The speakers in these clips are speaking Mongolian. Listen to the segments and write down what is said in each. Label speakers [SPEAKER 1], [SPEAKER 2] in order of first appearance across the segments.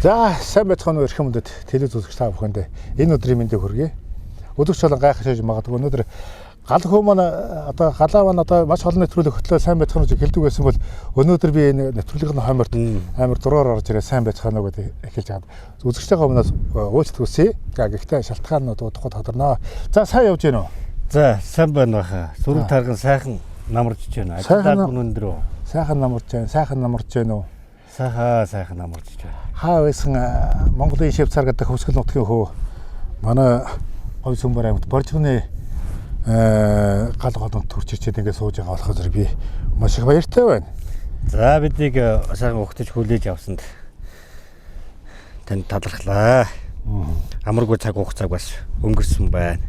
[SPEAKER 1] За сайн байцгаана уу эрхэм хүндэт телевиз үзэгч та бүхэнд энэ өдрийн мэндийг хүргэе. Өдөрч болон гайхаж магадгүй өнөөдөр гал хөө маань одоо галаа маань одоо маш олон нэвтрүүлэг хөтлөө сайн байцгаана гэж хэлдэг байсан бол өнөөдөр би энэ нэвтрүүлгийн хойморт амар дураар орж ирээ сайн байцгаана уу гэдэг эхэлж байгаа. Үзэгчтэйгээ өмнөөс уучлалт хүсье. Гэхдээ шалтгаанууд удахгүй тодорно. За сайн явж гэнэ үү?
[SPEAKER 2] За сайн байна баха. Сүрэг тарган сайхан намарч байна. Ажлаа өнөөдөр үү?
[SPEAKER 1] Сайхан намарч байна. Сайхан намарч байна уу?
[SPEAKER 2] Сайхан намарч байна.
[SPEAKER 1] Хаа байсан Монголын Швейцар гэдэг хөвсгөл нутгийн хөө манай Говь Сүмбэр аймагт Боржигны гал голонд төрч ирчээд ингээд сууж байгаа болохоор би маш их баяртай байна.
[SPEAKER 2] За бидийг сайхан ухтаж хүлээж авсанд танд талархлаа. Амаргүй цаг хугацааг бас өнгөрсөн байна.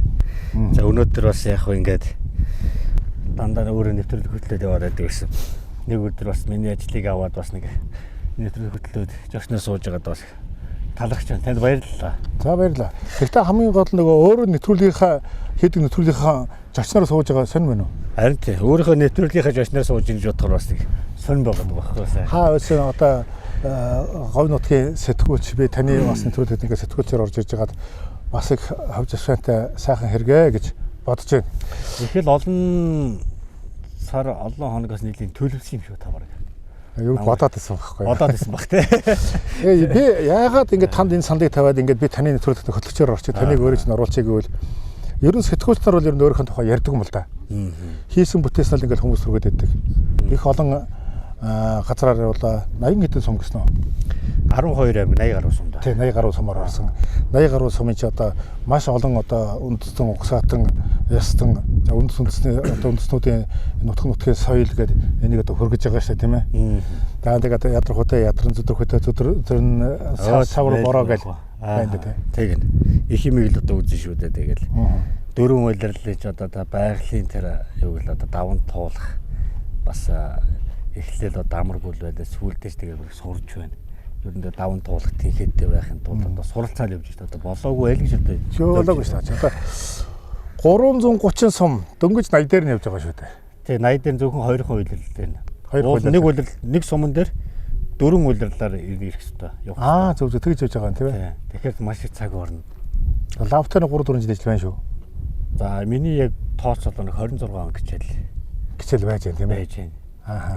[SPEAKER 2] За өнөөдөр бас яг хөө ингээд дандаа өөрөө нэвтрүүлэг хөтлөөд яваад байсан. Нэг өдөр бас миний ажлыг аваад бас нэг нэвтрүүлэг хөтлөөд жогчноо сууж байгаад бас талархаж байна. Танд баярлалаа.
[SPEAKER 1] За баярлалаа. Гэхдээ хамгийн гол нь нөгөө өөрөө нэвтрүүлгийнхаа хийдэг нэвтрүүлгийнхаа жогчноор сууж байгаа сонь байна уу?
[SPEAKER 2] Харин тийм. Өөрийнхөө нэвтрүүлгийнхаа жогчноор сууж ин гэж бодохоор бас нэг сонь байгаад байхгүй сайн.
[SPEAKER 1] Хаа байсан одоо Говь нутгийн сэтгүүлч би таны бас нэвтрүүлэгт ингээд сэтгүүлчээр орж ирж байгаад бас их хавж ашаантай сайхан хэрэгэ гэж бодож байна.
[SPEAKER 2] Ихэл олон сар олон хоногоос нийлэн төлөвлөсөн юм шүү та бараг.
[SPEAKER 1] Юу бодоод байсан байхгүй.
[SPEAKER 2] Бодоод байсан баг тий.
[SPEAKER 1] Би яагаад ингээд танд энэ сандыг тавиад ингээд би таны нэвтрүүлэгт хөтлөгчөөр орчих таныг өөрөө ч оруулчих гэвэл ерөн сэтгүүлч нар бол ер нь өөрийнхөө тухай ярьдаг юм л да. Хийсэн бүтээснэл ингээд хүмүүс рүүгээд байдаг. Их олон газраар явуулаа 80 хэдэн сум гэсэн үү?
[SPEAKER 2] 12 аймаг 80 гаруй сум да.
[SPEAKER 1] Тий 80 гаруй сумаар орсон. 80 гаруй сумын чи одоо маш олон одоо үндэстэн угсаатан ястан за үндэсний одоо үндэстнүүдийн нутгийн соёл гэдэг энийг одоо хөргөж байгаа шүү дээ тийм ээ. Тэгээд ядрахутай ядран зүдрхутай зүдрэн савар бороо гэж байна дээ.
[SPEAKER 2] Тэг нь. Их юм ил одоо үзэн шүү дээ тэгэл. Дөрвөн улирлын ч одоо байгалийн тэр юу л одоо даван туулах бас эхлээл одоо амаргүй байлаа сүүлдээс тэгээд сурж байна. Ер нь даван туулах тийхэдтэй байхын тулд одоо суралцаал явж байна. Одоо болоогүй айл гэж одоо.
[SPEAKER 1] Болоогүй шүү дээ. Одоо 330 сум дөнгөж 80 дээр нь явж байгаа шүү дээ.
[SPEAKER 2] Тий 80 дээр зөвхөн 2 улирлээ. Нэг улирал нэг суман дээр 4 улирлаар ирэх хэрэгтэй.
[SPEAKER 1] Зөв тэгж явж байгаа юм тийм ээ.
[SPEAKER 2] Тэгэхээр маш их цаг орно.
[SPEAKER 1] Лавтаны 3-4 жил ажил байна шүү.
[SPEAKER 2] За миний яг тооцоол нэг 26 он
[SPEAKER 1] гिचэл байж байна тийм ээ.
[SPEAKER 2] Байж байна.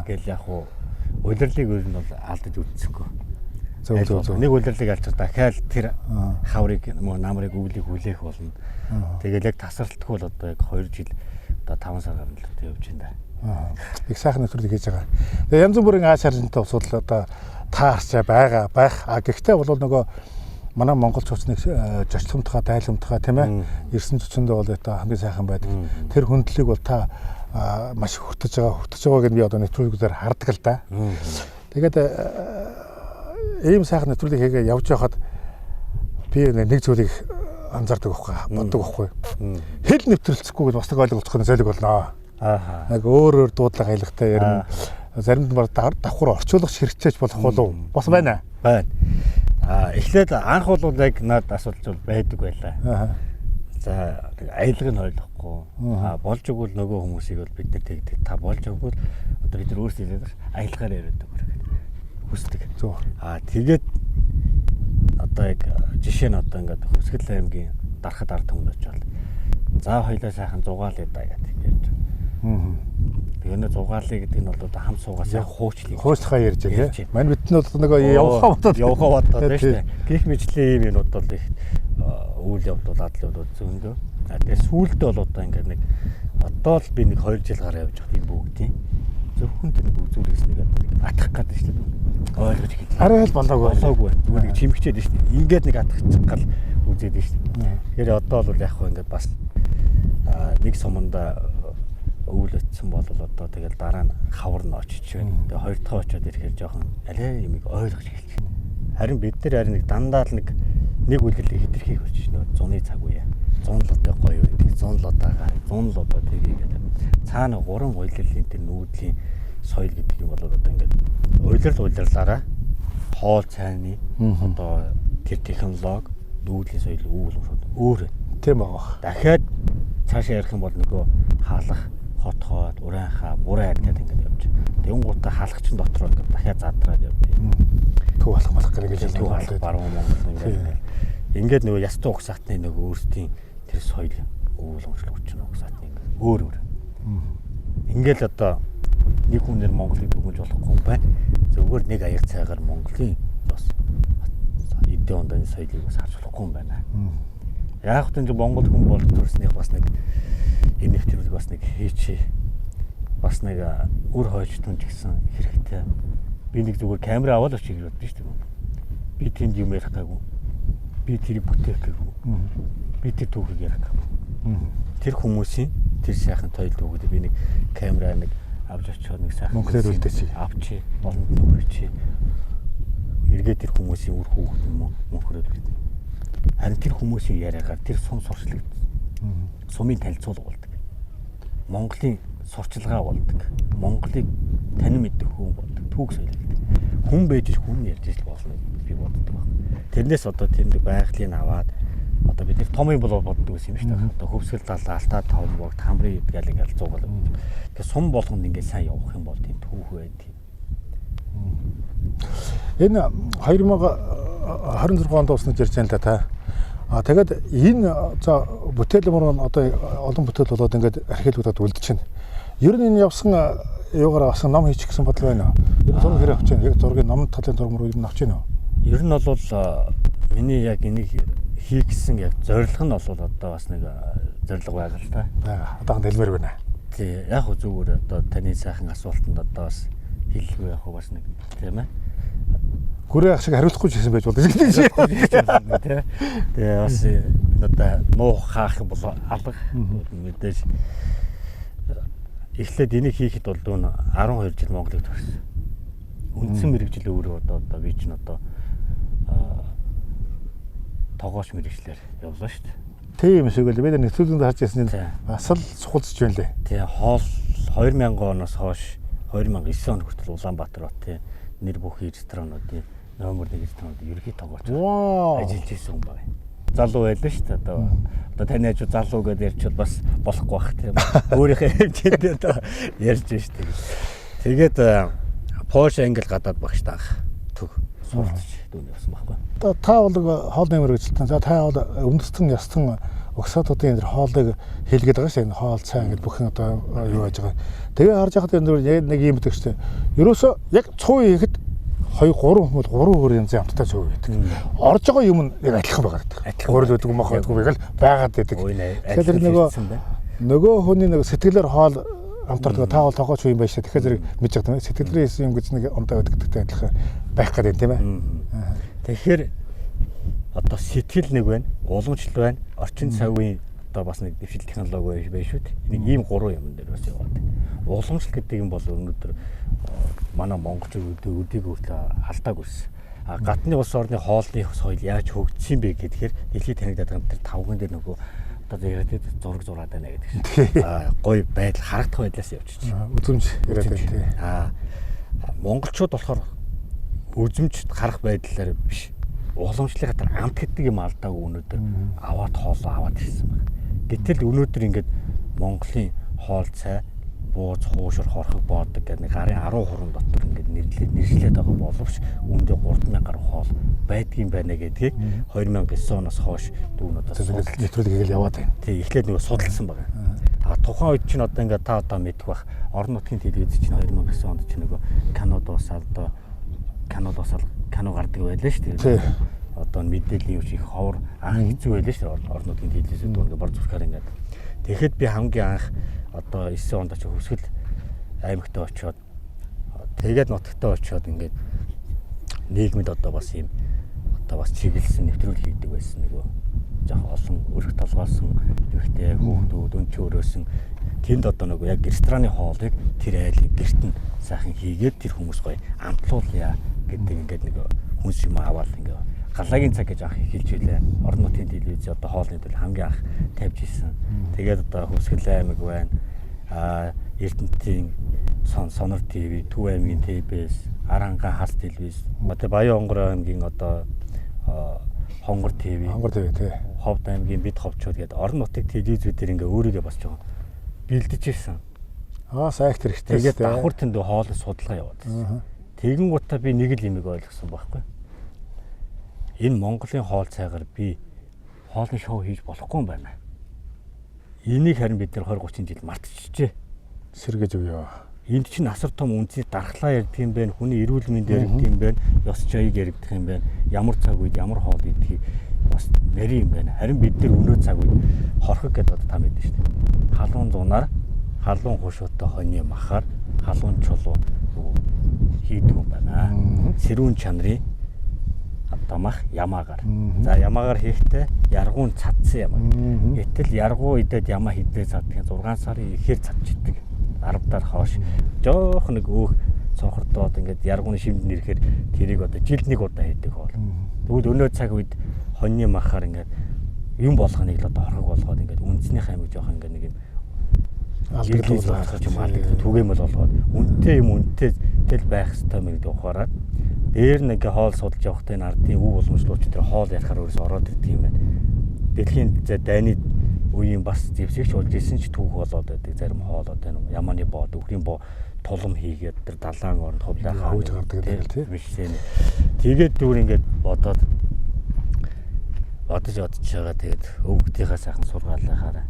[SPEAKER 2] Тэгэл яг уу улирлыг өөр нь бол алдаж үтсэнгөө.
[SPEAKER 1] Зөв.
[SPEAKER 2] Нэг улирлыг алчаа дахиад тэр хаврыг намрыг өвлийг хүлээх болно. Тэгэл яг тасралтгүй бол одоо яг 2 жил одоо 5 сар гарна л явж байна да.
[SPEAKER 1] Их сайхан нэвтрүүлэг хийж байгаа. Тэгээ янз бүрийн ааш харжинтай усуд одоо таарч байгаа байх. Гэхдээ бол нөгөө манай монгол чуцныг зочломтгой дайламтгой тийм ээ. Ирсэн чуцсандээ бол одоо хамгийн сайхан байдаг. Тэр хөндлөлийг бол та маш хөтөж байгааг нь би одоо нэвтрүүлгээр хардаг л да. Тэгээд ийм сайхан нэвтрүүлэг хийгээ явж байхад би нэг зүйлийг анзаардаг байхгүй боддог байхгүй. Хэл нэвтрэлцэхгүй гэж бас нэг ойлголцох нь золиг болно. Яг өөр дуудлага хаягтай ярина. Заримд нь давхар орчуулагч хэрэгцээж болох болов бас байна.
[SPEAKER 2] Байна. Эхлээд анх бол яг над асуулт бол байдаг байлаа. За аялгыг нь ойлгохгүй. Болж игэл нөгөө хүмүүсийг бол бид нар тэгдэг. Та болж игэл одоо бид нар өөрсдөө хэлээд аялгаар яриадаг хэрэг. Хүсдэг. Тэгээд одоо яг жишээ нь одоо ингээд Хүсгэл аймгийн дарахад ард түмэнд очивол за хоёлаа сайхан зугаалъя да гэдэг ярьж байна. Тэгээд зугаалъя гэдэг нь бол одоо хам суугаас яг
[SPEAKER 1] хуучлахаа ярьж байна тийм. Мань бид нь бол нөгөө явахаа
[SPEAKER 2] бодоод байна шүү дээ. Гэх мэтлийн юм юмуд бол их үйл явдал адлууд зөндөө. Тэгээд сүүлдээ бол одоо ингээд нэг одоо л би нэг 2 жил гараа явж байгаа юм бүгдийн зөвхөн тэр үзүүрээс нэг атах гэдэг шүү дээ. Ойлгож хэлээ.
[SPEAKER 1] Арай л болоогүй.
[SPEAKER 2] Зүгээр нэг чимэгчээд шүү дээ. Ингээд нэг атах гал үзээд шүү дээ. Тэгэхээр одоо бол яг хөө ингээд бас нэг суманда өвлөцсөн бол одоо тэгэл дараа нь хаварна очиж байна. Тэгээ хоёр дахь очиод ирэхээр жоохон алей юмыг ойлгож хэлж байна. Харин бид нар харин дандаа л нэг үлрэлийг хэтэрхийг болчих нөө зуны цаг үе. 100 л одоо гоё байдаг. 100 л удаага. 100 л одоо тгийгээд. Цаана 3 улирлын тэр нүүдлийн соёл гэдэг юм бол одоо ингээд улирлаараа хоол цайны одоо тэр технологи нүүдлийн соёл өөр.
[SPEAKER 1] Тийм байгаа.
[SPEAKER 2] Дахиад цаашаа ярих юм бол нөгөө хаалах хотхоод урайхаа буруу хайртаад ингээд явж. Тэнгуутаа хаалгачин дотроо ингээд дахиад задраад явдаг.
[SPEAKER 1] төв болох гэж
[SPEAKER 2] төв болох баруун Монгол ингээд нөгөө ястуу угсаатны нөгөө өөрсдийн тэр соёл өвлөмжлөх хүчин угсаатны өөр. Ингээд л одоо нэг хүнээр Монголыг дүгнж болохгүй юм байна. Зөвхөн нэг аяг цайгаар Монголын бас эдийн ондааны соёлыг бас харж болохгүй юм байна. Яг хөтөн Монгол хүн бол төрснийх бас нэг энэ нэвтрүүлэг бас нэг хийчээ. Бас нэг үр хойч түнж гисэн хэрэгтэй. Би нэг зүгээр камера аваад очиж ирээд байна шүү дээ. Би тэнд юм ярих гайгүй. Би тэрийг бүтээх гайгүй. Би тэр түүхийг ярих гайгүй. Тэр хүмүүсийн тэр сайхан тойл дүүгүүд би нэг камера нэг авч очиод нэг сайхан
[SPEAKER 1] Монголоор үлдээч.
[SPEAKER 2] Авчи, болонд нүгэрчи. Эргээд тэр хүмүүсийн үр хүүхэд юм мөнхрөөд үлдээ. Харин тэр хүмүүсийн яриагаар тэр сум сурчлаг сумын танилцуулга болдог. Монголын сурчилгаа болдог. Монголыг танин мэддэг хүн болдог. Түүх соёл гэдэг. Хүн байж хүн ярьж ил болно би боддог баг. Тэрнээс одоо тэнд байгалийн аваад одоо бид нэр том юм болоо боддог гэсэн юм шүү дээ. Одоо хөвсгөл далаа алтаа том богд хамрын идгээл ингээл зугал. Тэгээ сум болгонд ингээд сайн явах юм бол тийм түүх байд.
[SPEAKER 1] Энэ 2026 онд уснаж ирж байна та. Тэгээд энэ за бүтээлмөр одоо олон бүтээл болоод ингээд археологиудад үлдчихэв. Ер нь энэ явсан юугаар авсан ном хийчих гэсэн бодол байна. Ер нь зураг хэрэг авч байна. Яг зургийн номын талын зураг мөр ер нь авч байна уу?
[SPEAKER 2] Ер нь бол миний яг энийг хийх гэсэн яг зорилго нь бол одоо бас нэг зорилго байгаа л та.
[SPEAKER 1] Бага. Одоо дэлмэр байна.
[SPEAKER 2] Тий, яг хөө зүгээр одоо таны сайхан асуултанд одоо бас хэлгүй яг бас нэг тийм ээ.
[SPEAKER 1] Хүрээ ах шиг хариулахгүй ч гэсэн байж болно шүү дээ.
[SPEAKER 2] Тэгээ бас одоо нуу хаах бол алга мэдээж эхлээд энийг хийхэд бол дүүн 12 жил Монголыг төрсөн. Үндсэн мэрэгжил өөрөө одоо би чинь одоо тогооч мэрэгчлэр явлаа шүү дээ.
[SPEAKER 1] Тийм шиг л бид нэвтрүүлгэнд харж ирсэн нь бас л сухалцж байна лээ.
[SPEAKER 2] Тэгээ хоол 2000 оноос хойш 2009 он хүртэл Улаанбаатар бат тий нэр бүхий ресторануудын номер 1 ресторанууд ерхий тогооч ажиллаж ирсэн хүн байна. Залуу байлаа шүү дээ одоо таны хажуу залуу гэдээ ярьчвал бас болохгүй бах тийм өөрийнхөө хэмжээндээ одоо ярьж шүү дээ. Тэгээд Польш англи гадаад багш таах төг суралцж дүүн явсан байхгүй.
[SPEAKER 1] Одоо та бол хоолны мэргэжилтэн. За та бол үндэстэн ястан угсаатуудын энэ хоолыг хэлгээд байгаа шүү. Энэ хоол цай ингээд бүх одоо юу яаж байгаа. Тэгээ харж байхад энэ нэг юм байдаг шүү. Ерөөсөө яг цуу хийхэд 2 3 хүмүүс 3 өөр янзын амттай цуу байдаг. Орж байгаа юм нь яг адилхан байгаа гэдэг. Гурил байдаг юм аахгүй яг л байгаад байдаг. Тэгэхээр нөгөө хүний нэг сэтгэлээр хоол амтардаг та бол тогооч юм байна шүү. Тэгэхээр зэрэг мэдж байгаа юм. Сэтгэлрээ хийсэн юм гэж нэг ондоо өгдөгтэй адилхан байх гэдэг тийм ээ.
[SPEAKER 2] Тэгэхээр одоо сэтгэл нэг байна, уламжлал байна, орчин цагийн одоо бас нэг дэвшил технологи байна шүү дээ. Нэг ийм 3 юм дээр бас яваад. Уламжлал гэдэг юм бол өнөөдөр манай монголчууд өдийг хүртэл алдаагүй байсан. Гадны улс орны хоолны соёл яаж хөгжсөн бэ гэдгээр дэлхийд танигдаад байгаа тэр тавган дээр нөгөө одоо яриад зураг зураад байна гэдэг шиг. Гоё байдал харагдах байдлаас явчих.
[SPEAKER 1] Үзэмж яриад байна.
[SPEAKER 2] Монголчууд болохоор үзэмж харах байдлаар биш. Уламжлалын хатар амт гэдэг юм алдаагүй өнөөдөр аваад хоолоо аваад ирсэн байна. Гэтэл өнөөдөр ингээд Монголын хоол цай бууз хуушур хорхог боодог гэдэг нэг гарын 10 хуран дотор ингээд нэршлээд байгаа боловч үүндээ 3000 гаруй хоол байдгийн байна гэдгийг 2009 оноос хойш дүүн одоо
[SPEAKER 1] нэвтрүүлэг хийгээл яваад байна.
[SPEAKER 2] Тий, эхлээд нөгөө судалсан байгаа. Тухайн үед чинь одоо ингээд та одоо мэдэх бах орон нутгийн телевиз чинь 2009 онд чинь нөгөө кино дуусаад одоо кино гардаг байлаа шүү дээ. Одоо мэдээллийн үе их ховор анх хэцүү байлаа шүү дээ. Орон нутгийн телевизэд ингээд бор зүрхээр ингээд. Тэгэхэд би хамгийн анх одоо 9 онд очиж Хөвсгөл аймагт очиод тэгээд нутагтаа очиод ингээд нийгэмд одоо бас ийм одоо бас чиглэлсэн нэвтрүүлэг хийдэг байсан нөгөө жах олон өрх толгойлсон ихтэй хүүхдүүд өнчөө өрөөсөн тэнд одоо нөгөө яг рестораны хоолыг тэр айлын гэрт нь сайхан хийгээд тэр хүмүүс гоё амтлуулъя гэдэг ингээд нэг хүнс юм аваад ингээд галлагийн цаг гэж анх хэлж байлаа. Орон нутгийн телевиз одоо хоолны төлөв хамгийн анх тавьж ирсэн. Тэгээд одоо Хөвсгөл аймаг байна. Эрдэнэтийн Сонор ТV, Төв аймгийн ТБС, Арангаан хас телевиз, одоо Баян Хонгор аймгийн одоо Хонгор ТV,
[SPEAKER 1] тий.
[SPEAKER 2] Ховд аймгийн бид ховчууд гэдэг орон нутгийн телевизүүдээр ингээ өөрийгөө бас жоохон бэлдэж ирсэн.
[SPEAKER 1] Сайх хэрэгтэй.
[SPEAKER 2] Тэгээд давхар тэнд хоолны судалгаа яваад. Тэгэн гутаа би нэг л юмыг ойлгосон байхгүй. Энэ Монголын хоол цайгаар би хоолны шоу хийж болохгүй юм байна. Энийг харин бид нар 20 30 жил мартчихжээ.
[SPEAKER 1] Сэргэж өгөө.
[SPEAKER 2] Энд чинь асар том үнцний дархлаа ярьдаг юм байна. Хүний эрүүл мэнд ярьдаг юм байна. Ёс жаяг ярьдаг юм байна. Ямар цаг үед ямар хоол идэх бас нэрийн юм байна. Харин бид нар өнөө цаг үед хорхог гэдэг та мэднэ шүү дээ. Халуун зунаар, халуун хушуутай хоньны махаар, халуун чулуу хийдэг юм байна. Сэрүүн чанарын тамах ямаагаар. За ямаагаар хийхдээ яргуун цадсан ямаа. Гэтэл яргуу идээд ямаа хідээ цаддаг 6 сарын ихээр цадчихдаг. 10 дараа хоош жоох нэг өөх цонхордоод ингээд яргууны шимд нэрэхээр тэрийг одоо жилд нэг удаа хийдэг хоол. Тэгвэл өнөө цаг үед хоньны махаар ингээд юм болгоныг л одоо хорхог болгоод ингээд үндснийхээ аймаг жоох ингээд нэг юм алдагдуулах юм алдагддаг түгээмэл болгоод үнэтэй юм үнэтэй тэл байх хэрэгтэй мэй гэдэг ухаараад дээр нэг хоол судалж явахдаа энэ ардын өв уламжлууч тэр хоол ярахаар өөрөөс ороод ирдэг юм байна. Дэлхийн дайны үеийн бас зэвсэгч болж исэн ч түүх болоод байдаг зарим хоол одоо ямааны боо өвхрийн боо тулам хийгээд тэр далайн оронд хувлаа
[SPEAKER 1] хөөж гардаг гэдэг тийм
[SPEAKER 2] биш тийм. Тэгээд дүүр ингээд бодож байгаа тэгээд өвгдийнхаа сайхан сургаалаахаараа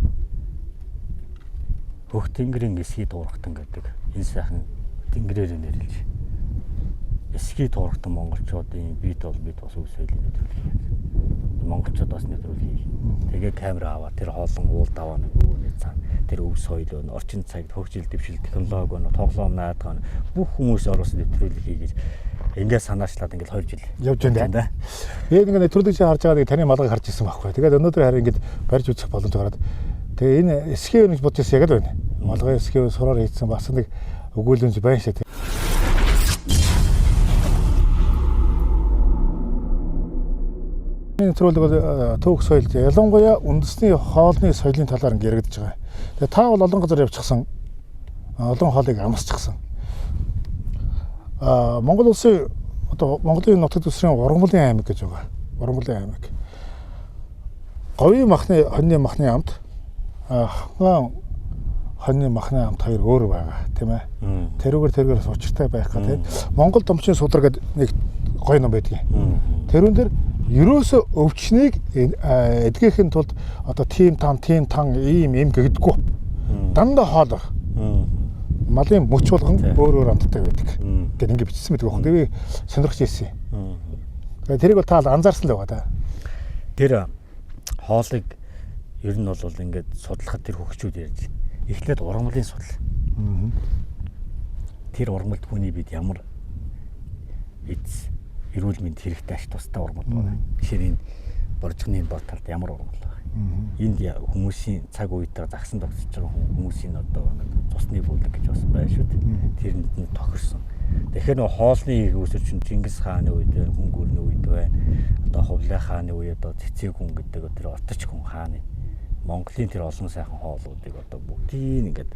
[SPEAKER 2] хөх тэнгэрийн эсгий дуурахтан гэдэг энэ сайхан тэнгэрээр нэрлэж эсгий дуурахтан монголчуудын бид бас өв соёлын нэвтрүүлэг монголчууд бас нэвтрүүлэг тэгээ камера аваа тэр хоолон уул даваа нэг өвөний цаана тэр өв соёл өн орчин цагт хөгжил дэвшил технологи өн тоглоом наадах бүх хүмүүс орсон нэвтрүүлэг хийж ингээд санаачлаад ингээд 2 жил
[SPEAKER 1] явж байна. Би ингээд нэвтрүүлэг чинь харж байгаа таны малгайг харж ирсэн байхгүй. Тэгээд өнөөдөр харин ингээд барьж үзэх боломж гараад тэгээ энэ эсхий гэж бодож яг л байна. Малгай эсхий сураар хийсэн бас нэг өгүүлэмж байна шээ. Энэ нэвтрүүлэг бол төөх соёл ялангуяа үндэсний хоолны соёлын талаар ингээд яригдж байгаа. Тэгээ та бол олон газар явчихсан. Олон хоолыг амсчихсан. Монгол улсын одоо Монголын нутаг дэвсгэрийн Ургамлын аймаг гэж байгаа. Ургамлын аймаг. Говийн махны хоньны махны амт хоньны махны амт хоёр өөр байгаа тийм ээ. Тэрүүгээрс учиртай байх гэх тийм. Монгол домчин судар гэдэг нэг гоё ном байдгийг. Тэрүүн дээр ерөөсө өвчнийг эдгэхийн тулд одоо тим тан ийм гэдэггүй. Дандаа хоол баг. Малын мөч болгон өөр амттай байдаг. Гэт ингэ бичсэн байдаг байхгүй. Би сонирхож ирсэн. Тэгээ тэрийг бол та анзаарсан л байгаа да.
[SPEAKER 2] Тэр хоолыг ер нь бол ингээд судлахад тэр хөгчүүд ярьж эхлээд ургамлын судал. Тэр ургамлд хүний бид ямар эц эрүүл мэнд хэрэгтэй аш тустай ургамл байна. Жишээ нь боржгны дор талд ямар ургамл байна. Энд хүмүүсийн цаг үеээр загсан тогтсож байгаа хүмүүсийн одоо цусны бүлэг гэж бас байна шүү дээ. Тэрэнд нь тохирсон. Тэгэхээр нөө хоолны үүсвэр чинь Чингис хааны үед хүн гүрний үед байна. Одоо Хувлай хааны үед одоо Цэцэг хүн гэдэг тэр отч хүн хааны Монголын тэр олон сайхан хоолуудыг одоо бүгдийг ингээд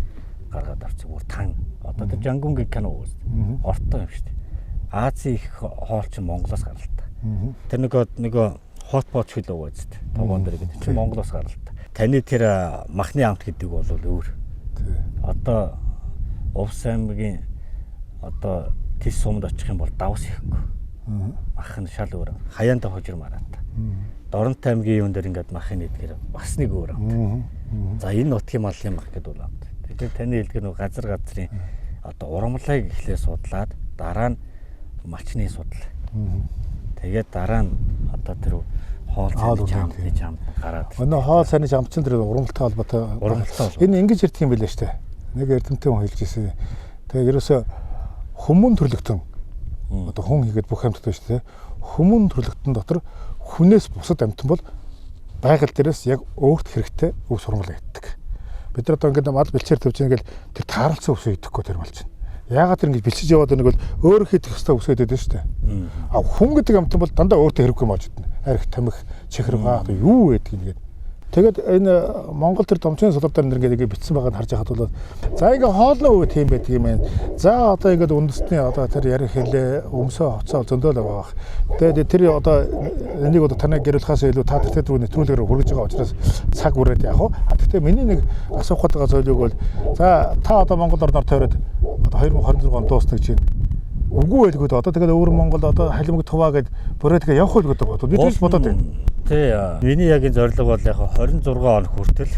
[SPEAKER 2] гаргаад авчих бүр тан. Одоо тэр Жангунгийн кино үз. Ортой юм шүү дээ. Азийн их хоол чинь Монголоос гаралтай. Тэр нөгөө хотпот хэл ууз дээ. Тогоон дээр гэдэг чинь Монголоос гаралтай. Таны тэр махны амт гэдэг бол өөр. Одоо Увс аймгийн одоо тис сумд очих юм бол давс ихгүй. Мах нь шал өөр. Хаяанда хожир мараатай. Доронт аймгийн юун дээр ингээд махын эдгээр бас нэг өөр амт. За энэ нутгийн малын мах гэдэг бол амт. Тэгэхээр таны хэлдэг нэг газрын одоо ургамлыг эхлээ судлаад дараа нь малчны судал. Тэгээд дараа нь одоо тэр хоол цайны чам гараад.
[SPEAKER 1] Өнөө хоол цайны чамчин тэр ургамлтай холбоотой. Энэ ингэж ярьдаг юм билээ шүү дээ. Нэг эрдэмтэн хүн хэлж ирсэн. Тэгээд ерөөсө хүмүүн төрлөختөн одоо хүн хийгээд бүх амьтад байна шүү дээ. Хүмүүн төрлөختөн дотор хүнээс бусад амьтан бол байгаль дээрээс яг өөрт хэрэгтэй өв сургал өгдөг. Бид нар одоо ингээд мал бэлчээр төвж байгаа ингээл тэр тааралцсан ус өгдөхгүй тэр мал чинь. Яагаад тэр ингэж бэлчиж яваад нэг бол өөр хийх хэвээр ус өгдөг шүү дээ. А хүн гэдэг амьтан бол дандаа өөртөө хэрэггүй мож идэнэ. Арх тамхи чихрэг юу гэдэг юм гээд. Тэгээд энэ Монгол төр домчны судар дээр ингээд бичсэн байгааг харж байхад бол за ингээд хоолны үе тийм байдаг юм байна. За одоо ингээд үндэсний одоо тэр ярих хэлээ өмсөө хоцоо зөндөөл байгаа. Тэгээд тэр одоо энийг одоо танай гэрүүлхээс илүү та тэр рүү нэвтрүүлгээр хүргэж байгаа учраас цаг үрээд яг хаа. Гэхдээ миний нэг асуухад байгаа зүйлийг бол за та одоо Монгол орноор тойроод одоо 2026 он дуусна гэж байна. үгүй байлгүй одоо тэгээд өөр Монгол одоо халимаг туваа гэд бүрээ тэгээ явах байлгүй одоо бид л бодоод байна.
[SPEAKER 2] Тий. Миний яг энэ зорилго бол яг 26 он хүртэл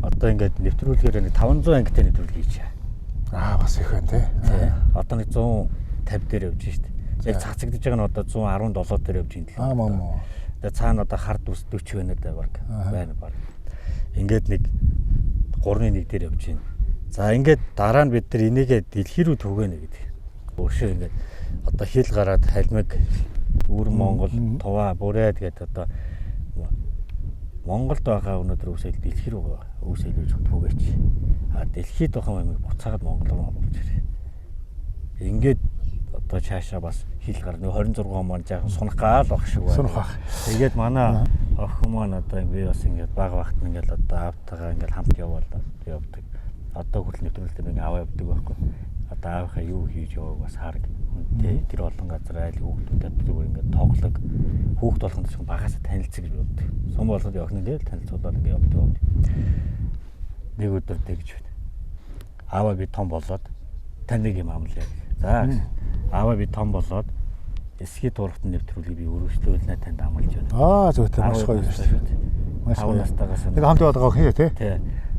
[SPEAKER 2] одоо ингээд нэвтрүүлгээр нэг 500 ангитай нэвтрүүлэг хийж байгаа.
[SPEAKER 1] Бас их байна тий.
[SPEAKER 2] Одоо нэг 150 дээр явж штэ. Яг цацагдж байгаа нь одоо 117 дээр явж байна.
[SPEAKER 1] Маа.
[SPEAKER 2] Тэгээ цаана одоо хард ус 40 байна даа баг. Байна баг. Ингээд нэг 3-1 дээр явж байна. За ингээд дараа нь бид нар энийгээ дэлхий рүү түгэнэ гэдэг. Өөршөө ингээд одоо хил гараад халимаг өвөр Монгол туваа бүрээд гэдэг одоо Монголд байгаа өнөөдөр үсэл дэлхий рүү үсэл гэж түгээч. Дэлхийд байгаа юмыг буцаагаад Монгол руу оруулж ирээ. Ингээд одоо цаашаа бас хил гар 26 он жаахан сунах гал баг шиг байна.
[SPEAKER 1] Сунах баг.
[SPEAKER 2] Тэгээд манай охин маань одоо би бас ингээд баг багт ингээд одоо аавтайгаа ингээд хамт явдаг. Одоо хүртэл нэвтрүүлэлтэд ингээд аваа явдаг байхгүй. Одоо аавынхаа юу хийж явааг бас хараг. Тэр олон газар айл хүүхдүүдэд зүгээр ингээд тоглог. Хүүхд болгонд ч багасаа танилцах гэж боддог. Сум болгонд охин ингээд танилцуулаад ингээд явдаг. Нэг өдөр тэгж байна. Ааваа би том болоод таныг юм амлаа. За ааваа би том болоод эсхий турхтын нэвтрүүлгийг би өргөжлүүлнэ танд амлаж байна.
[SPEAKER 1] Зүйтэй маш гоё юм шүү дээ. Маш гоё настагаас нэг хамт яваад байгаа хээ тий.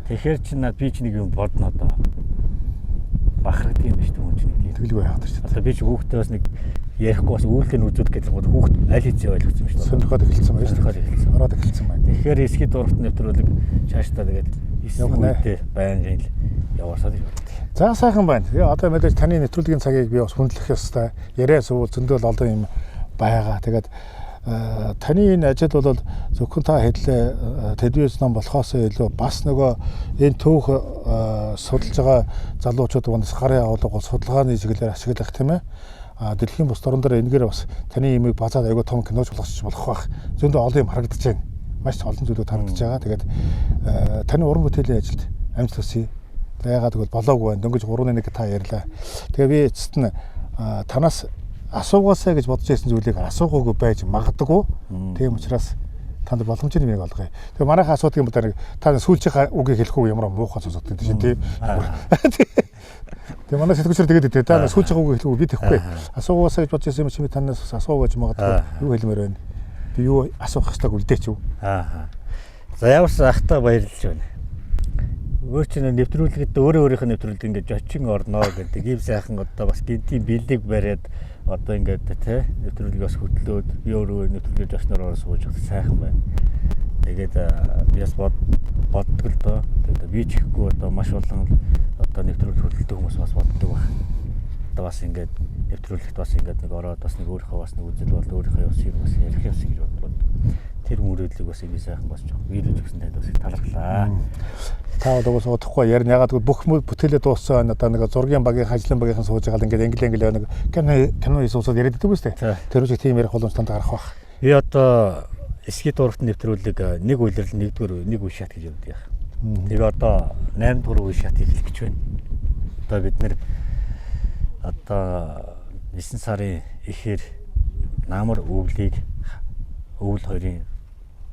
[SPEAKER 2] Тэгэхээр чи над би ч нэг юм бодно одоо. Бахархдаг юм биш үү ч нэг тийм.
[SPEAKER 1] Тэгэлгүй яагаад ч.
[SPEAKER 2] Одоо би ч хүүхдээ бас нэг ярихгүй бас үүлдэн үзүүд гэдэг нь хүүхд аль хэзээ ойлгосон юм шүү дээ.
[SPEAKER 1] Сонирхоод эхэлсэн байна.
[SPEAKER 2] Сонирхоод эхэлсэн.
[SPEAKER 1] Ороод эхэлсэн байна.
[SPEAKER 2] Тэгэхээр эсхий турхтын нэвтрүүлэг цаашдаа тэгээд эсхийтэй байна гэж яваасаа гэж боддог.
[SPEAKER 1] За сайхан байна. Одоо мэдээж таны нэвтрүүлгийн цагийг би бас хүндлэх ёстой. Яриа сувал зөндөл олон юм байгаа. Тэгээд таны энэ ажил бол зөвхөн та хэллээ телевиз ном болохоос илүү бас нөгөө энэ түүх судалж байгаа залуучууд дундаас гарын авалга бол судалгааны чиглэлээр ашиглах тийм ээ. Дэлхийн бус орн дээр энэгээр бас таны имийг базаад айгүй том киноч болгочих болох байх. Зөндөө олон юм харагдаж байна. Маш олон зүйлүүд харагдаж байгаа. Тэгээд таны уран бүтээлийн ажилд амжилт хүсье. Яагаад гэвэл болоогүй байна. Дөнгөж 3-1 та ярьлаа. Тэгээ би эцэст нь танаас асуугаасаа гэж бодож байсан зүйлийг асуугаагүй байж магадгүй. Тийм учраас танд боломжтой нэмийг олгоё. Тэгээ манайхаа асуудаг юм бол та сүүлчийн үгийг хэлэхгүй ямар муухай сонсоод байдаг тийм. Тэгээ манай сэтгүүлчээр тэгээд дээ. Та сүүлчийн үгийг хэлэхгүй би тэхгүй. Асуугаасаа гэж бодож байсан юм чи би танаас асуугаж магадгүй. Юу хэлмээр байна? Би юу асуух хэвчээ үлдээч үү?
[SPEAKER 2] За яварс ахтаа баярлж байна. Өөр чинь нэвтрүүлгэд өөрийнхөө нэвтрүүлэг ингээд жочин орноо гэдэг ийм сайхан одоо бас гинтийн бэлэг бариад одоо ингээд тий нэвтрүүлгээс хөтлөөд би өөрөө нэвтрүүлгээ жочноор сууж сайхан байна. Тэгээд би бас боддог л доо. Тэгээд би ч ихгүй одоо маш олон одоо нэвтрүүлэг хөтэлдэг хүмүүс бас боддог баг. Одоо бас ингээд нэвтрүүлэгт бас ингээд нэг ороод бас нэг өөрийнхөө бас нэг үзэл бол өөрийнхөө явсан юм бас ярих явсан гэж боддог. Тэр мөрөөдлийг бас ингэ сайхан бас жоох видеож өгсөн танд бас талархлаа. Та
[SPEAKER 1] бол суудахгүй ярина. Ягаад гэвэл бүх бүтээлээ дууссан одоо нэг зургийн багийн ажлын багийнхан сууж байгаа ингээд англи нэг кино хийсүүсод яриад байдаг үстэй. Тэр үчиг тийм ярих боломж танд гарах бах.
[SPEAKER 2] Би одоо эсхий турхт нэвтрүүлэг нэг үйлрэл нэгдүгээр нэг үе шат гэж явдаг яах. Тэгээ одоо 8 дугаар үе шат эхлэх гэж байна. Одоо бид нэр одоо 9 сарын эхээр намар өвлийг өвөл хоёрын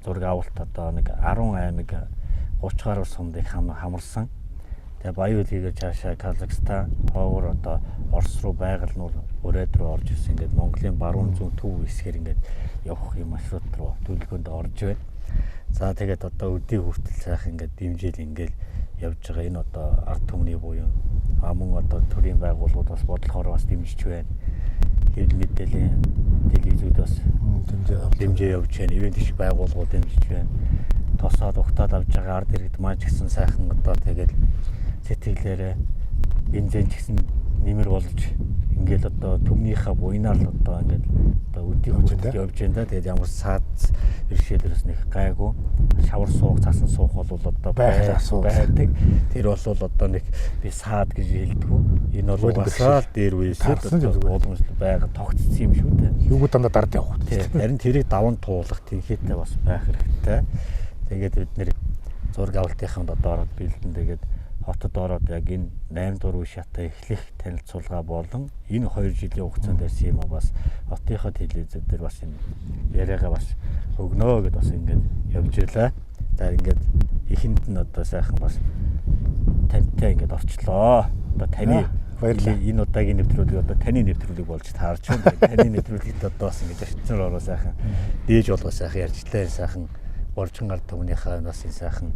[SPEAKER 2] зураг авалт одоо нэг 10 аймаг 30 гаруй сумдыг хамарсан. Тэгээ баян үлгээр цаашаа Казахстан, Ховор одоо Орос руу байгаль нуур өрөөд рүү орж ирсэн. Ингээд Монголын баруун зүүн төв хэсгээр ингээд явах юм маршрут руу төлөвлөгөөнд орж байна. За тэгээд одоо өдий хүртэл сайхан ингээд дэмжээл ингээд явж байгаа. Энэ одоо ард түмний буюу мөн одоо төрийн байгууллагууд бас бодлохоор бас дэмжиж байна. Хэвлэл мэдээллийн телевизүүд бас дэмжээ явж байна. Ивент их байгууллагууд дэмжиж байна. Тосоод ухтаад авж байгаа ард иргэд маань ч гэсэн сайхан одоо тэгээд сэтгэлээрээ бензин ч гэсэн нэмэр болж ингээл одоо төмнийхээ буйнаар л одоо ингээд одоо өдий хүчтэй явж байна да. Тэгээд ямар саад бэрхшээлээс нэг гайгүй шавар суух, цасан суух бол одоо байдаг. Тэр бол одоо нэг би саад гэж хэлдэггүй. Энэ бол басаал дээр үесээ боломжтой байгаа тогтцсон юм шүү дээ.
[SPEAKER 1] Юуг дандаа дард явах.
[SPEAKER 2] Харин тэрийг даван туулах тэнхээтэй бас байх хэрэгтэй. Тэгээд бид нэр зураг авалтынханд одоо ороод бэлдэн тэгээд хотод ороод яг энэ 8 дугаар үе шатаа эхлэх танилцуулга болон энэ 2 жилийн хугацаанд ирсэн юм бас хотынхоо телевизээр дээр бас энэ яриагаа бас өгнөө гэдээ бас ингээд явж ирлээ. За ингээд ихэнд нь одоо сайхан бас тантай ингээд орчлоо. Одоо таны
[SPEAKER 1] Баярлалаа.
[SPEAKER 2] Энэ удаагийн нэвтрүүлэг одоо таны нэвтрүүлэг болж таарч байна. Таны нэвтрүүлэгт одоо бас ингэж очицор ороо сайхан дээж болгоо сайхан ярьжлаа сайхан боржин гар түмнийхээ бас энэ сайхан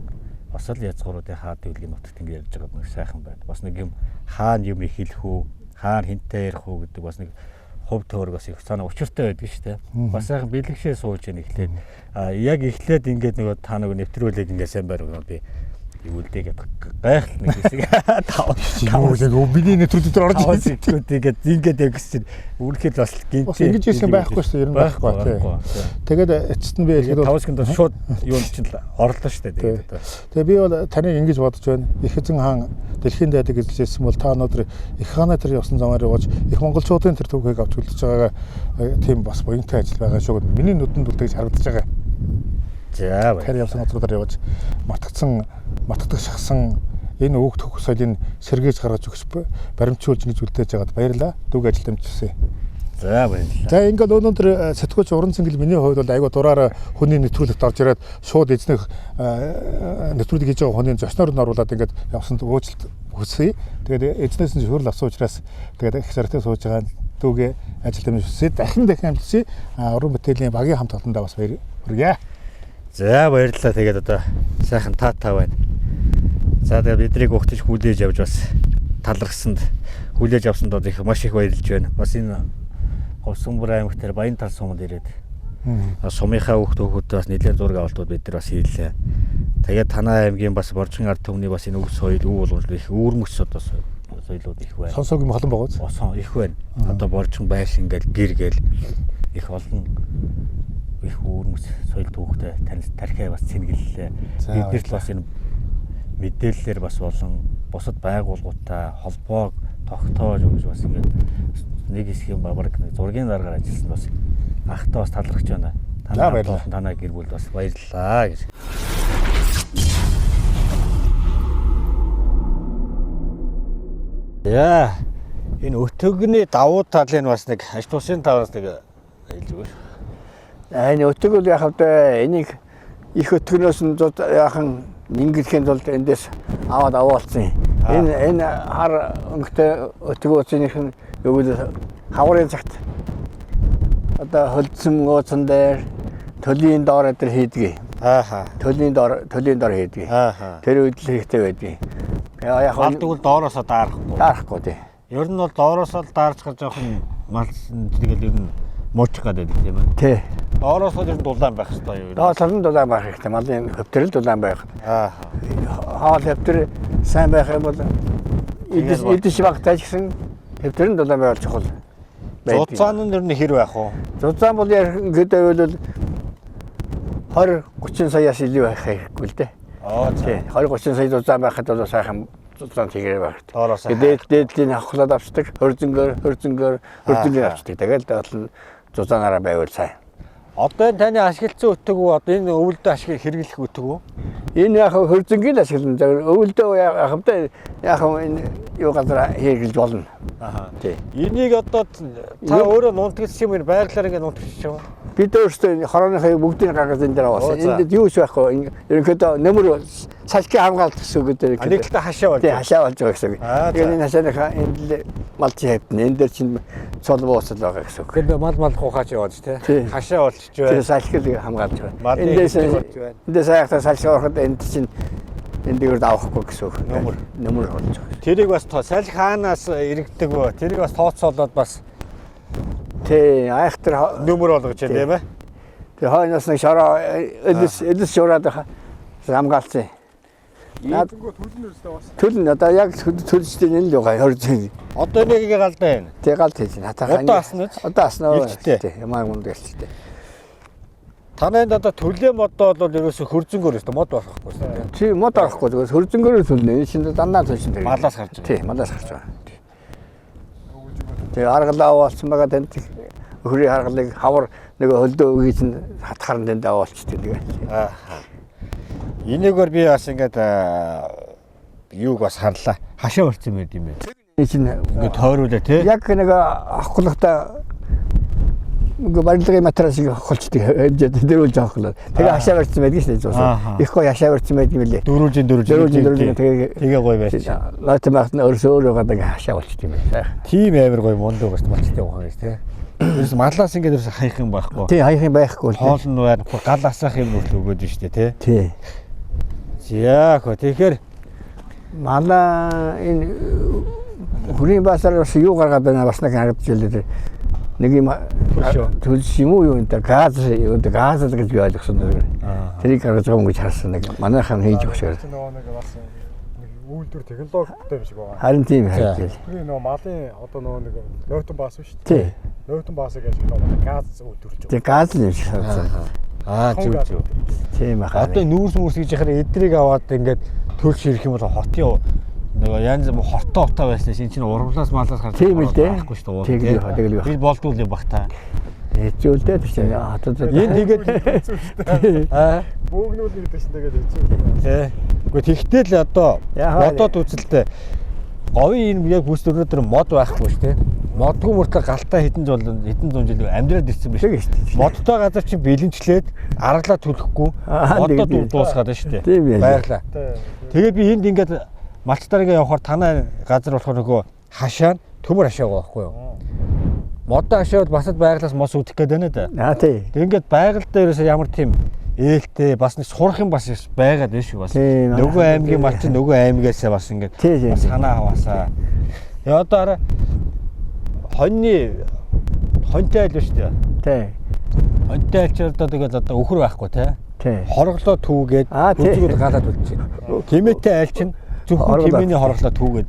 [SPEAKER 2] бас л язгууруудын хаад дэлгийн нутагт ингэ ярьж байгаа нэг сайхан байна. Бас нэг юм хаана юм хэлэх үү, хаана хинтээ ярих үү гэдэг бас нэг хувь төөрөг бас их санаа учиртай байдаг шүү дээ. Бас сайхан бэлгшээ сууж яах эхлээд яг эхлээд ингээд нэг та нэг нэвтрүүлэг ингэ сайн байргал би ивүүлдээ гайхал нэг хэсэг тав
[SPEAKER 1] миний нэвтрүүлэг дээр орж
[SPEAKER 2] ирсэн. Тэгээд яг гэсэн үргэлжлэл бас гинт
[SPEAKER 1] ингэж ирсэн байхгүй шүү дээ. Ер нь байхгүй тий. Тэгээд эцэст нь би хэлэхэд
[SPEAKER 2] тавс гинт шууд юунд чинь орлоо шүү дээ.
[SPEAKER 1] Тэгээд би бол таныг ингэж бодож байна. Их эзэн хаан дэлхийн дайдаг эзэлсэн бол та өнөөдөр их хааны тэр явсан замаар явж их монголчуудын тэр төвхийг авч үлдэж байгаагаа тийм бас буянтай ажил байгаа шүү. Миний нүдэнд үлдээж харагдаж байгаа.
[SPEAKER 2] За
[SPEAKER 1] тэр явсан газруудаар явж матгдаг шахсан энэ өг төх соёлыг сэргээж гаргаж өгч баримтжуулж ингэж үлдээж байгаад баярлалаа. Дүүг ажилд амжчихсан.
[SPEAKER 2] За баярлалаа.
[SPEAKER 1] За ингээд өнөөдөр сэтгүүлч уран цэнгэл миний хувьд бол айгуу дураараа хүний нэвтрүүлэгт орж ирээд шууд эзнэх нэвтрүүлэг хийж байгаа хүний зочноор нь оруулаад ингээд явсанд уучлалт хүсье. Тэгээд эзнээс нь хөрөл авсан учраас тэгээд их сартай сууж байгаа дүүгээ ажилд амжчихсан. Дахин амжилтсий уран бүтээлийн багийн хамт олондоо бас баяр хүргэе.
[SPEAKER 2] За баярлалаа. Тэгээд одоо сайхан таа байна. За тэгээд биднийг ухтаж хүлээж явж бас талархсанд хүлээж авсанд одоо их маш их баярлж байна. Бас энэ Говьсөнбөр аймагт тэр Баян тал сумд ирээд сумынхаа хүүхдүүд бас нэлээд зураг авалтууд бид нар бас хийлээ. Тэгээд Танай аймгийн бас Боржин ард түмний бас энэ өв соёл үйл уламжлал их үүрмөц одоо соёлууд их байна.
[SPEAKER 1] Сонсоогийн холон байгаа үү?
[SPEAKER 2] Осон их байна. Одоо Боржин байш ингээл гэр гээл их олон их үүрмөц соёл түүхтэй тархиа бас цэнгэллээ. Биднэрт бас энэ мэдээллээр бас болон бусад байгууллагуудтай холбоог тогтоож өгч бас ингээд нэг хэсгийн баг зургийн дараагаар ажилласан бас ахтаа бас талархж байна. Танай баярлалаа. Танай гэр бүлд бас баярлалаа гэж. Яа энэ өтөгний давуу талын бас нэг аж тусын таваас нэг хэлж өгөөш.
[SPEAKER 3] Энэ өтөг бол яг хэвдээ энийг их өтгнөөс нь яахан ningelхийн тулд эндээс аваад аваалцсан. Энэ хар өнгөтэй өтгөөцийнх нь юу вэ? Хаврын цагт одоо хөлдсөн ууцсан дээр төлийн доор өдр хийдгийг. Төлийн доор хийдгийг. Тэр үед л хэрэгтэй байдгийг. Яг
[SPEAKER 2] алдгүй доороосоо
[SPEAKER 3] даарахгүй тий.
[SPEAKER 2] Ер нь бол доороосоо даарч гарч жоохон малсан тэгэл ер нь муучих гэдэг тийм ээ.
[SPEAKER 3] Тий.
[SPEAKER 2] Доороосоо ер нь дулаан байх хэрэгтэй юу?
[SPEAKER 3] Доороосоо нь дулаан байх хэрэгтэй. Малын хөвтөрөл дулаан байх. Хаал хөвтөр сайн байх юм бол эдэж багтаж гисэн хөвтөр нь дулаан байх чухал.
[SPEAKER 2] Зузаан нь ер нь хэр байх вэ?
[SPEAKER 3] Зузаан бол яг ингээд байвал 20-30 саяас илүү байх хэрэггүй л дээ. Тий. 20-30 сая зузаан байхад бол сайхан зузаан тэгэр байх. Дээдлийн авахлаад авчдаг, хөрзөнгөөр авчдаг. Тэгэл зузаанаараа байвал сайн.
[SPEAKER 2] Одоо энэ таны ашигласан өтөг үү? Одоо энэ өвөлдөө хэрэглэх өтөг үү?
[SPEAKER 3] Энэ яг хөрзөнгийн ашиглан. Өвөлдөө яг энэ юу газар хэрэглэж болно.
[SPEAKER 2] Тий. Энийг одоо та өөрөө нунтгдсан юм байглаар ингэ нунтгдчих юм.
[SPEAKER 3] Бид өөрсдөө хорооныхаа бүгдийг гаргаж энэ дээр авсан. Энд юу ч байхгүй. Ерөнхийдөө нөмөр салхи хамгаалт гэсэн үг дээр.
[SPEAKER 2] Нэгдэлтэй хашаа болж.
[SPEAKER 3] Тий, хашаа болж байгаа гэсэн үг. Тэгээд энэ хашааныхаа энд л малч хэвтэн. Энэ дээр чинь цол бууцал байгаа гэсэн үг.
[SPEAKER 2] Тэгээд мал ухаач яваад тий. Хашаа болчих байна.
[SPEAKER 3] Тэр салхиг хамгаалж байгаа. Эндээс хайхтаа салхи ороход энд чинь энэ дээр авахгүй гэсэн үг. Нөмөр болж байгаа.
[SPEAKER 2] Тэрийг бас салхи хаанаас иргэдэг вэ? Тэрийг бас тооцоолоод бас
[SPEAKER 3] тий, айхтар
[SPEAKER 2] нөмөр болгож байна тийм ээ.
[SPEAKER 3] Тэгээ хойноос нэг шороо эдс шороод хамгаалцсан.
[SPEAKER 1] Яагаад төлн өстэй бас.
[SPEAKER 3] Төлн одоо яг төлжтэй энэ л байгаа хорж.
[SPEAKER 2] Одоо нэг галдаа байна.
[SPEAKER 3] Тэг галд хийж байна. Хатаа.
[SPEAKER 2] Одоо асна үү?
[SPEAKER 3] Одоо асна.
[SPEAKER 2] Тий,
[SPEAKER 3] ямар мунд гэлчтэй.
[SPEAKER 2] Танайд одоо төлөө модоо бол ерөөсө хөрзөнгөөр өстэй мод болохгүй шүү дээ.
[SPEAKER 3] Тий, мод авахгүй зүгээр хөрзөнгөөр төлнө. Энэ чинь дандаа төлшин дээр.
[SPEAKER 2] Малаас гарч байгаа.
[SPEAKER 3] Тий, малаас гарч байгаа. Тэгээ аргалаа аваалцсан байгаа танд өхрийн аргалыг хавар нэг хөлдөө өгөөж нь хатхаар тэнд аваалцдаг тэгээ.
[SPEAKER 2] Энийгээр би бас ингээд юуг бас харлаа. Хашаа болцсон байд юм бэ.
[SPEAKER 3] Энэ чинь
[SPEAKER 2] ингээд тойруулаа тий.
[SPEAKER 3] Яг нэг авахлахта ингээ барилгын материалыг холцдог дөрвөл жоохон. Тэгээ хашаа барьсан байдаг шүү дээ. Их гоё хашаа барьсан байдаг юм лээ.
[SPEAKER 2] Дөрвөлжин тэгээ гоё байсан.
[SPEAKER 3] Наатай багт нь өөрөө гадаг хашаа болчт юм байна.
[SPEAKER 2] Тийм амар гоё мундаг гэж мачтай ухаан гэж тий. Ерөөс малаас ингээд ерөөс хаях юм байхгүй.
[SPEAKER 3] Тий, хаях юм байхгүй.
[SPEAKER 2] Хоол нь байна. Гал асаах юм нүртэл өгөөд шүү дээ тий.
[SPEAKER 3] Тий.
[SPEAKER 2] Яах вэ? Тэгэхээр
[SPEAKER 3] мала энэ хүрийн басаар бас юу гаргаад байна бас нэг харагдаж байлээ. Нэг юм төлс юм уу юу энэ газ гэж би ойлгосон даа. Тэрийг гаргаж байгаа юм гэж харсан нэг манайхан хийж өгч байгаа.
[SPEAKER 1] Нөгөө нэг бас нэг үйлдвэр технологитой юм шиг байгаа.
[SPEAKER 3] Харин тийм харагдаж.
[SPEAKER 1] Тэр нөгөө малын одоо нөгөө нэг нөтөн баас шүү дээ.
[SPEAKER 3] Тий.
[SPEAKER 1] Нөтөн баасыг гэж нөгөө газ үйлдвэрч байгаа.
[SPEAKER 3] Тэг газ л юм шиг харагдсан.
[SPEAKER 2] зүг.
[SPEAKER 3] Тийм аа.
[SPEAKER 2] Одоо нүүрс гэж яхаар эдрийг аваад ингээд төлж ирэх юм бол хотын нөгөө янз бүр хортоо утаа байсан шин чинь ургамлаас малаас гарч
[SPEAKER 3] байхгүй шүү дээ. Тэгэл
[SPEAKER 2] би болдвол юм бах та.
[SPEAKER 3] Хэцүүлдэ тийм хатад.
[SPEAKER 2] Энд тэгээд
[SPEAKER 1] бөөгнүүд гэдэг чинь тэгээд хэцүү.
[SPEAKER 2] Тий. Гэхдээ тэгтэл одоо модод үзэлтэй говийн энэ яг бүс өнөөдөр мод байхгүй шүү дээ. Модгүй мөртлөө галтаа хэдэн зуун жил амьдраад ирсэн биш. Модтой газар чинь бэлэнчлээд аргалаа төлөхгүй модод дуусгаад шүү дээ. Баярлаа. Тэгээд би энд ингээд малчтараа явахаар танай газар болохоор нөгөө хашаа төмөр хашаа байгаа байхгүй юу? Модтой хашаад басад байгалаас мос үдэх гээд байна да.
[SPEAKER 3] Тий.
[SPEAKER 2] Ингээд байгаль дээрээс ямар тийм ээлтэй бас нэг сурах юм бас байгаад байна шүү бас. Нөгөө аймгийн малч нөгөө аймгаасаа бас ингээд санаа хаваасаа. Тэгээ одоо хоньтой айл шүү дээ.
[SPEAKER 3] Тий.
[SPEAKER 2] Хоньтой айлчаар тэгээд одоо өхөр байхгүй тий. Хорглоо түүгээд үзэгүүд галаад үлдчихэ. Кимээтэй айл чинь зөвхөн кимээний хорглоо түүгээд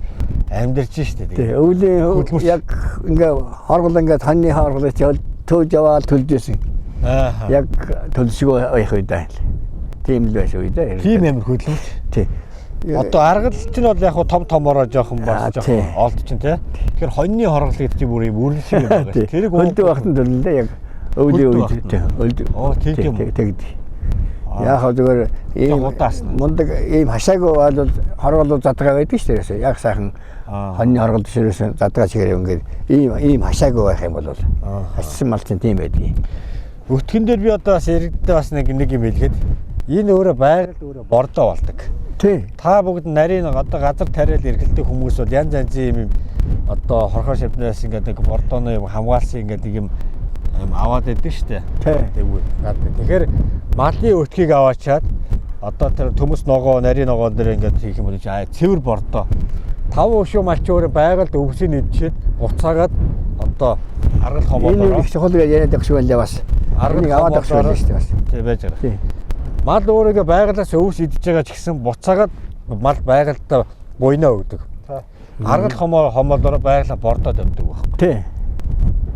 [SPEAKER 2] амьдарч штэ тэгээд.
[SPEAKER 3] Тий. Өвлийн яг ингээ хорглоо ингээ хоньны хорглоо төөж яваал төлжсэн. Яг төлшгөө явах үедээ. Тийм л байсан үедээ.
[SPEAKER 2] Тийм амар хөдлөмж.
[SPEAKER 3] Тий.
[SPEAKER 2] Одоо аргал чинь бол яг томороо жоохон бас жоохон олд чинь тий. Тэгэхээр хоньны хоргол гэдэг чинь бүр юм үрлэн шиг юм байна.
[SPEAKER 3] Тэрийг өлдөө багтан төлөндөө яг өвлийн үед тий. Өлдөө. Тэгд. Яг зүгээр ийм мундаг ийм хашаагүй бол хорголоо задгаа байдаг шүү дээ. Яг сайхан хоньны хоргол дэшрээс задгаа чигээр ингээд ийм хашаагүй байх юм бол хашсан мал чинь тийм байдаг.
[SPEAKER 2] Өтгөн дээр би одоо бас иргэдтэй бас нэг юм хэлгээд энэ өөрөө байгаль өөрөө бордоо болдог.
[SPEAKER 3] Тий.
[SPEAKER 2] Та бүгд нарийн одоо газар тариал эргэлдэг хүмүүс бол янз янзын юм одоо хорхоо шавнаас ингээд нэг бордооны юм хамгаалсан ингээд юм аваад байдаг шүү дээ. Тэгэхээр малын өтгийг аваачаад одоо тэр төмөс ногоо, нарийн ногоон дээр ингээд хийх юм бол цэвэр бордоо. 5 өшөө малч өөрөө байгальд өвсөй нэдчихэд буцаагаад одоо аргал хомоолоо.
[SPEAKER 3] Энэ их чухал гэж яриад байх шиг байлаа бас. Аргал аваад байх шиг байлаа шүү дээ бас.
[SPEAKER 2] Тий байж байгаа. Мал өөрийгөө байгалаас өвс идж байгаа ч гэсэн буцаагаад мал байгальдаа буйнаа өгдөг. Аргал хомоолоор байгалаа бордоод өгдөг байхгүй.
[SPEAKER 3] Тий.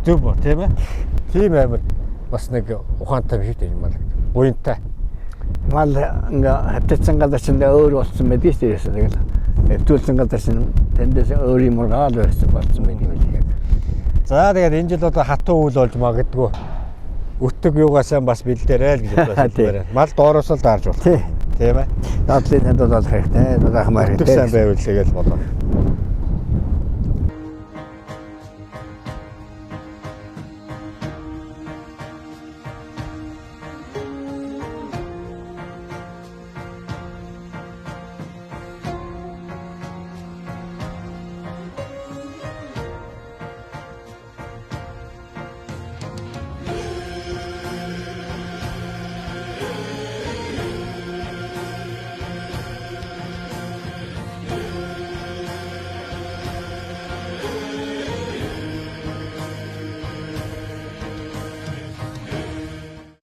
[SPEAKER 2] Зөв ба тийм ээ. Тийм амар бас нэг ухаантай биш үү мал. Буянтай.
[SPEAKER 3] Мал ингээ хавтацсан газар чинь өөр болсон байдаг шүү дээ. Тэгэл хавтуулсан газар чинь тэндээс өөр юм ургаал байсан болсон байдаг юм яг. За
[SPEAKER 2] тэгээд энэ жил одоо хатуу үйл болж магадгүй. Өтөг юугаасаа бас бэлдээрэй л гэж бодсон. Мал доороос л даарж болох. Тийм ээ.
[SPEAKER 3] Дадлын танд бол хэрэгтэй. Дадах маяг хэрэгтэй.
[SPEAKER 2] Сайн байвал тэгэл болоо.